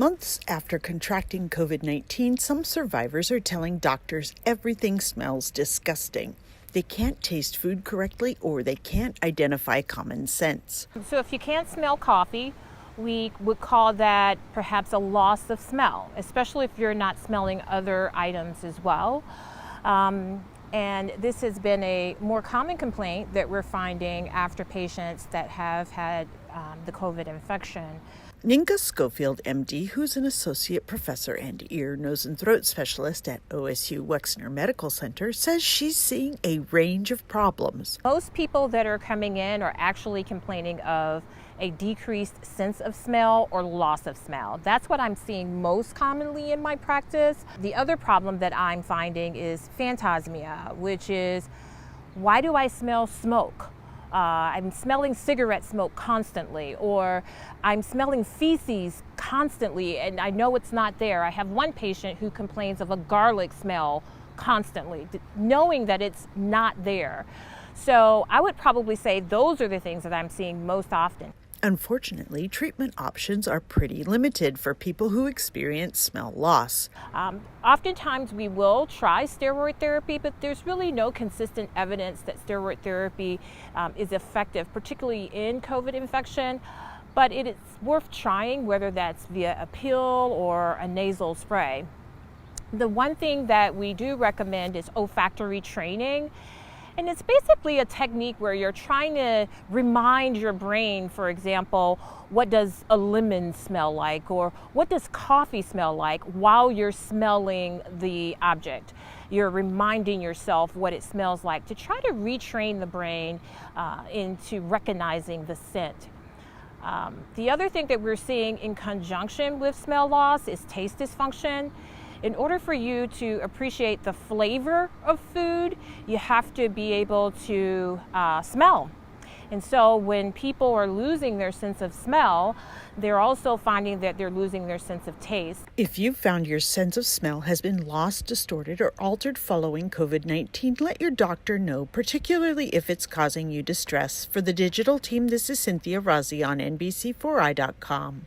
Months after contracting COVID-19, some survivors are telling doctors everything smells disgusting. They can't taste food correctly or they can't identify common scents. So if you can't smell coffee, we would call that perhaps a loss of smell, especially if you're not smelling other items as well. And this has been a more common complaint that we're finding after patients that have had the COVID infection. Ninka Schofield, MD, who's an associate professor and ear, nose, and throat specialist at OSU Wexner Medical Center, says she's seeing a range of problems. Most people that are coming in are actually complaining of a decreased sense of smell or loss of smell. That's what I'm seeing most commonly in my practice. The other problem that I'm finding is phantasmia, which is, why do I smell smoke? I'm smelling cigarette smoke constantly, or I'm smelling feces constantly and I know it's not there. I have one patient who complains of a garlic smell constantly, knowing that it's not there. So I would probably say those are the things that I'm seeing most often. Unfortunately, treatment options are pretty limited for people who experience smell loss. Oftentimes we will try steroid therapy, but there's really no consistent evidence that steroid therapy is effective, particularly in COVID infection. But it is worth trying, whether that's via a pill or a nasal spray. The one thing that we do recommend is olfactory training. And it's basically a technique where you're trying to remind your brain, for example, what does a lemon smell like, or what does coffee smell like while you're smelling the object. You're reminding yourself what it smells like to try to retrain the brain into recognizing the scent. The other thing that we're seeing in conjunction with smell loss is taste dysfunction. In order for you to appreciate the flavor of food, you have to be able to smell. And so when people are losing their sense of smell, they're also finding that they're losing their sense of taste. If you've found your sense of smell has been lost, distorted, or altered following COVID-19, let your doctor know, particularly if it's causing you distress. For the digital team, this is Cynthia Rozzi on NBC4i.com.